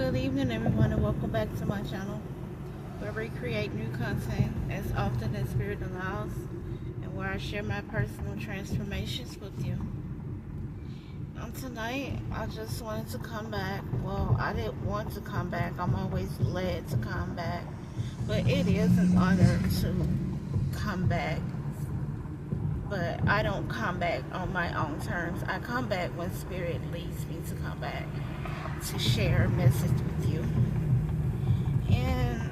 good evening, everyone, and welcome back to my channel, where we create new content as often as Spirit allows, and where I share my personal transformations with you. Tonight, I just wanted to come back. Well, I didn't want to come back. I'm always led to come back, but it is an honor to come back. But I don't come back on my own terms. I come back when Spirit leads me to come back to share a message with you. And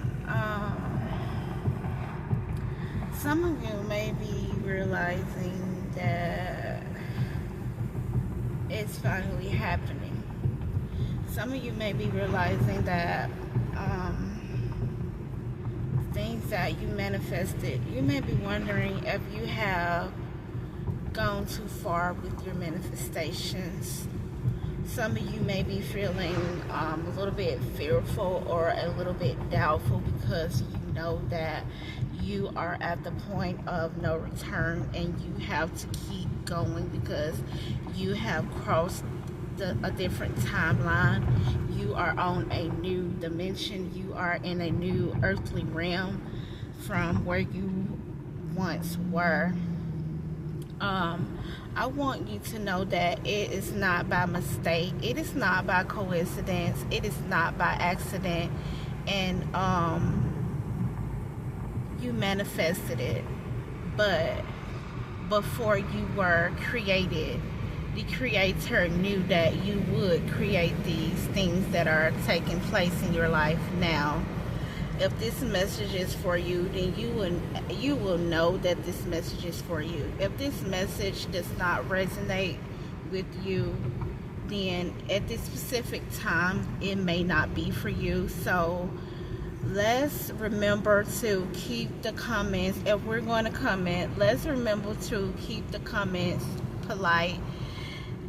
some of you may be realizing that it's finally happening. Some of you may be realizing that things that you manifested, you may be wondering if you have gone too far with your manifestations. Some of you may be feeling a little bit fearful or a little bit doubtful because you know that you are at the point of no return and you have to keep going because you have crossed a different timeline. You are on a new dimension. You are in a new earthly realm from where you once were. I want you to know that it is not by mistake. It is not by coincidence. It is not by accident. And you manifested it. But before you were created, the Creator knew that you would create these things that are taking place in your life now. If this message is for you, then you will know that this message is for you. If this message does not resonate with you, then at this specific time it may not be for you. So let's remember to keep the comments. If we're going to comment, let's remember to keep the comments polite.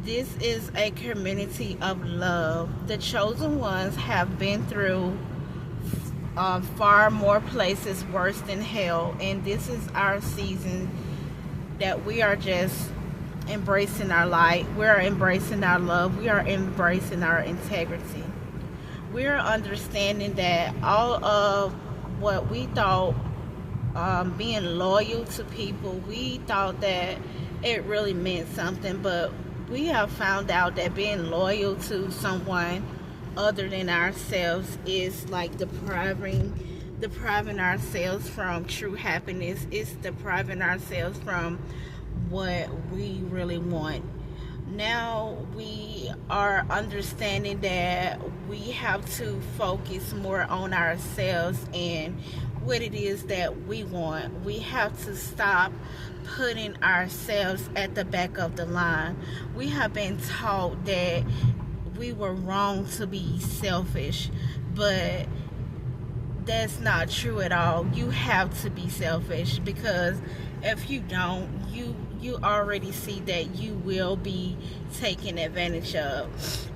This is a community of love. The chosen ones have been through far more places worse than hell, and this is our season that we are just embracing our light. We are embracing our love. We are embracing our integrity. We are understanding that all of what we thought, being loyal to people, we thought that it really meant something, but we have found out that being loyal to someone other than ourselves is like depriving ourselves from true happiness. It's depriving ourselves from what we really want. Now we are understanding that we have to focus more on ourselves and what it is that we want. We have to stop putting ourselves at the back of the line. We have been taught that we were wrong to be selfish, but that's not true at all. You have to be selfish, because if you don't, you already see that you will be taken advantage of,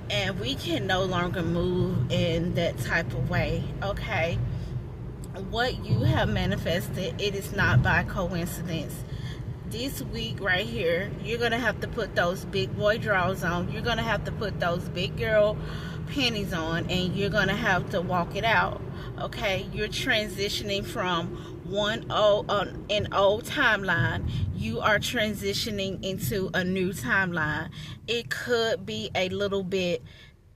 and we can no longer move in that type of way. Okay, what you have manifested, it is not by coincidence. This week right here, you're gonna have to put those big boy drawers on. You're gonna have to put those big girl panties on, and you're gonna have to walk it out. Okay, you're transitioning from an old timeline. You are transitioning into a new timeline. It could be a little bit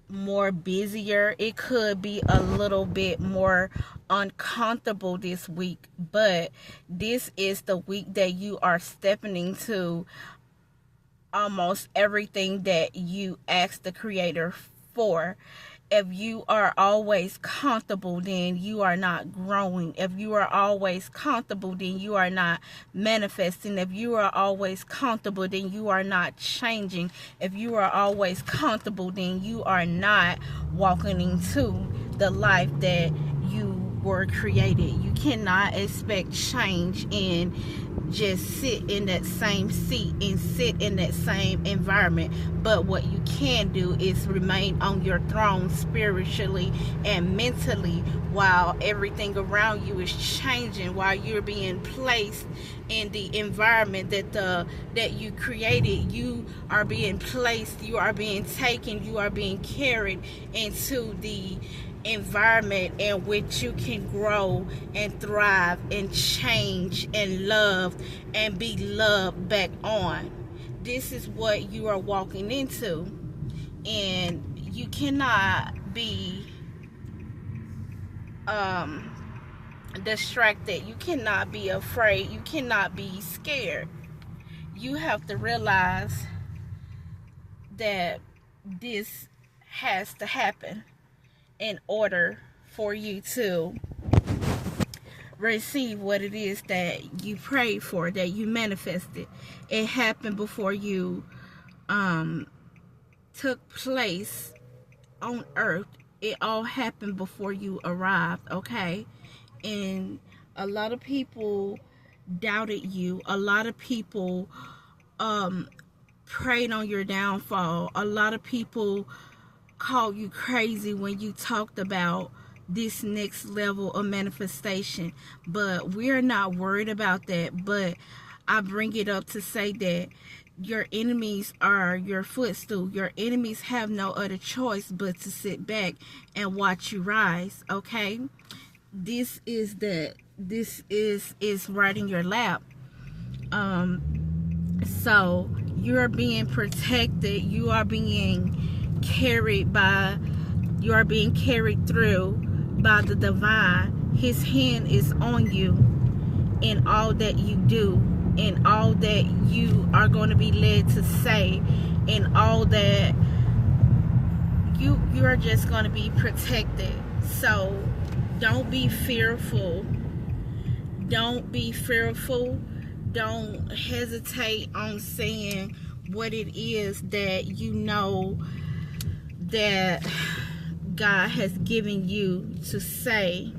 more busier. It could be a little bit more uncomfortable this week, but this is the week that you are stepping into almost everything that you asked the Creator for. If you are always comfortable, then you are not growing. If you are always comfortable, then you are not manifesting. If you are always comfortable, then you are not changing. If you are always comfortable, then you are not walking into the life that you were created. You cannot expect change and just sit in that same seat and sit in that same environment. But what you can do is remain on your throne spiritually and mentally while everything around you is changing, while you're being placed in the environment that you created. You are being placed, you are being taken, you are being carried into the environment in which you can grow and thrive and change and love and be loved back on. This is what you are walking into, and you cannot be distracted. You cannot be afraid. You cannot be scared. You have to realize that this has to happen in order for you to receive what it is that you prayed for, that you manifested. It happened before you took place on earth. It all happened before you arrived, okay? And a lot of people doubted you. A lot of people prayed on your downfall. A lot of people called you crazy when you talked about this next level of manifestation. But we're not worried about that. But I bring it up to say that your enemies are your footstool. Your enemies have no other choice but to sit back and watch you rise, okay? This is right in your lap. So you're being protected. You are being carried through by the divine. His hand is on you in all that you do, in all that you are going to be led to say, in all that you are just going to be protected. So don't be fearful. Don't be fearful. Don't hesitate on saying what it is that you know that God has given you to say,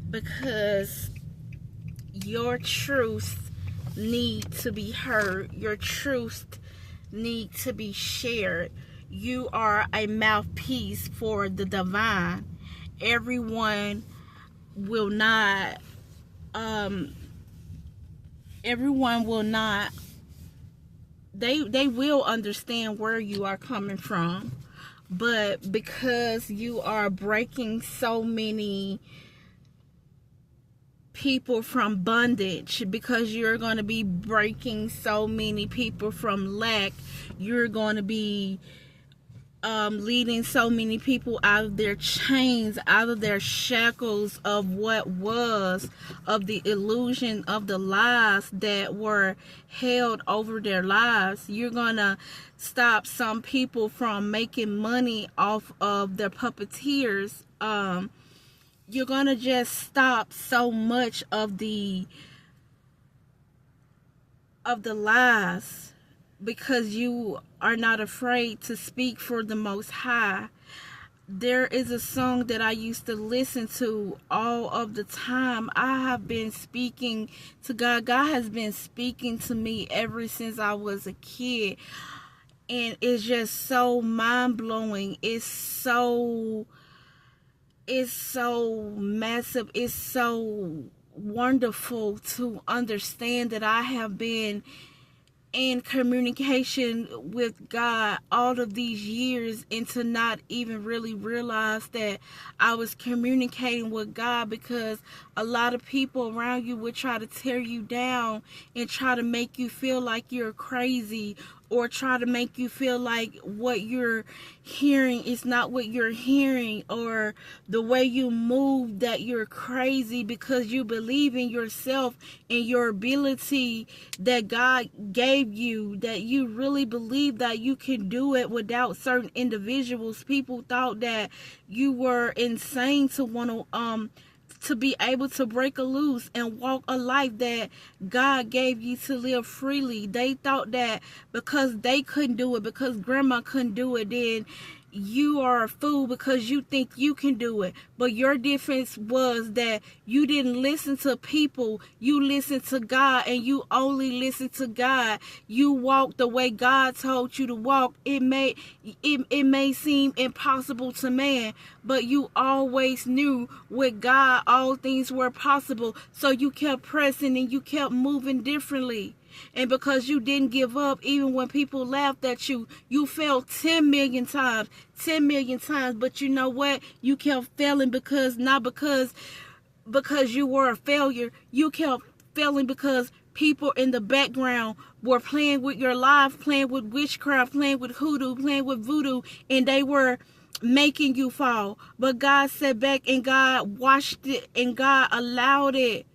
because your truth need to be heard. Your truth need to be shared. You are a mouthpiece for the divine. Everyone will not they will understand where you are coming from, but because you are breaking so many people from bondage, because you're going to be breaking so many people from lack, you're going to be leading so many people out of their chains, out of their shackles of what was, of the illusion of the lies that were held over their lives. You're gonna stop some people from making money off of their puppeteers. You're gonna just stop so much of the lies, because you are not afraid to speak for the Most High. There is a song that I used to listen to all of the time. I have been speaking to God. God has been speaking to me ever since I was a kid. And it's just so mind-blowing. It's so massive. It's so wonderful to understand that I have been in communication with God all of these years, and to not even really realize that I was communicating with God, because a lot of people around you would try to tear you down and try to make you feel like you're crazy, or try to make you feel like what you're hearing is not what you're hearing, or the way you move that you're crazy, because you believe in yourself and your ability that God gave you, that you really believe that you can do it without certain individuals. People thought that you were insane to want to be able to break a loose and walk a life that God gave you to live freely. They thought that because they couldn't do it, because grandma couldn't do it, then you are a fool because you think you can do it. But your difference was that you didn't listen to people. You listened to God, and you only listened to God. You walked the way God told you to walk. It may seem impossible to man, but you always knew with God all things were possible. So you kept pressing and you kept moving differently. And because you didn't give up, even when people laughed at you, you failed 10 million times, but you know what? You kept failing not because you were a failure. You kept failing because people in the background were playing with your life, playing with witchcraft, playing with hoodoo, playing with voodoo, and they were making you fall. But God sat back and God watched it and God allowed it.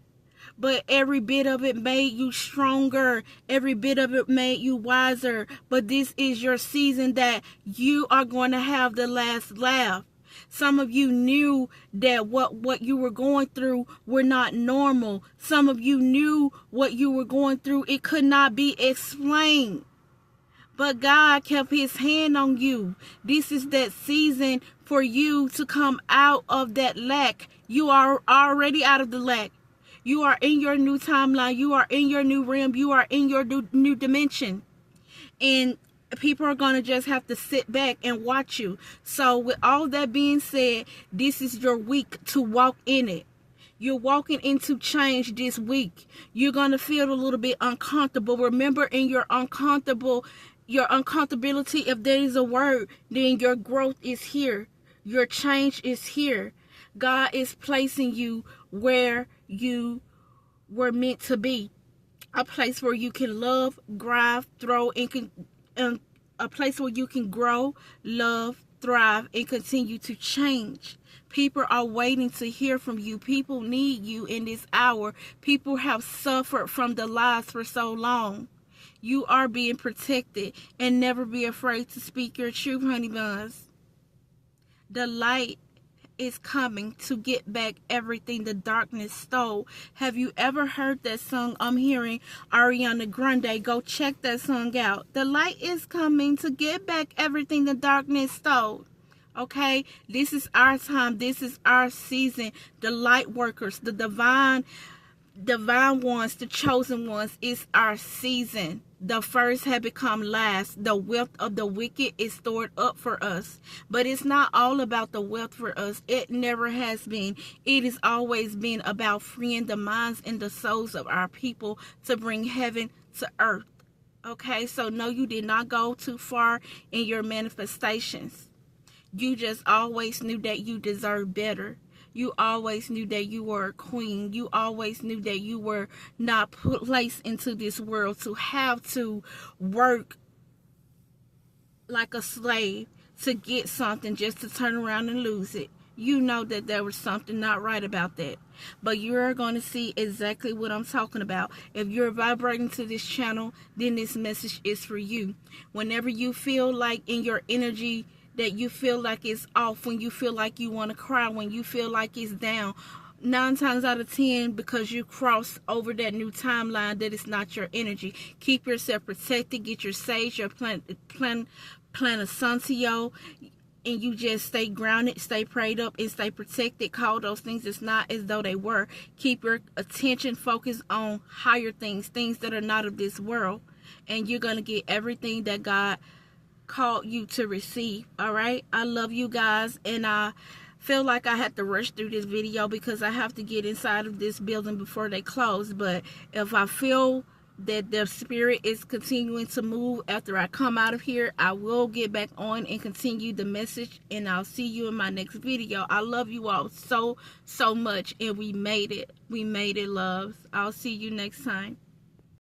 But every bit of it made you stronger. Every bit of it made you wiser. But this is your season that you are going to have the last laugh. Some of you knew that what you were going through were not normal. Some of you knew what you were going through. It could not be explained. But God kept his hand on you. This is that season for you to come out of that lack. You are already out of the lack. You are in your new timeline. You are in your new realm. You are in your new dimension. And people are going to just have to sit back and watch you. So with all that being said, this is your week to walk in it. You're walking into change this week. You're going to feel a little bit uncomfortable. Remember, in your uncomfortability, if there is a word, then your growth is here. Your change is here. God is placing you where you were meant to be. A place where you can love, thrive, a place where you can grow, love, thrive, and continue to change. People are waiting to hear from you. People need you in this hour. People have suffered from the lies for so long. You are being protected, and never be afraid to speak your truth, honey buns. The light is coming to get back everything the darkness stole. Have you ever heard that song? I'm hearing Ariana Grande. Go check that song out. The light is coming to get back everything the darkness stole. Okay, this is our time. This is our season. The light workers, the divine ones, the chosen ones, is our season. The first have become last. The wealth of the wicked is stored up for us. But it's not all about the wealth for us. It never has been. It has always been about freeing the minds and the souls of our people to bring heaven to earth. Okay, so no, you did not go too far in your manifestations. You just always knew that you deserved better. You always knew that you were a queen. You always knew that you were not placed into this world to have to work like a slave to get something just to turn around and lose it. You know that there was something not right about that. But you're going to see exactly what I'm talking about. If you're vibrating to this channel, then this message is for you. Whenever you feel like in your energy that you feel like it's off, when you feel like you want to cry, when you feel like it's down, 9 times out of 10, because you cross over that new timeline, that it's not your energy. Keep yourself protected. Get your sage, your plant of Santiago, and you just stay grounded, stay prayed up, and stay protected. Call those things as not as though they were. Keep your attention focused on higher things, things that are not of this world, and you're going to get everything that God called you to receive. All right, I love you guys, and I feel like I had to rush through this video because I have to get inside of this building before they close. But if I feel that the spirit is continuing to move after I come out of here, I will get back on and continue the message, and I'll see you in my next video. I love you all so much, and we made it, loves. I'll see you next time.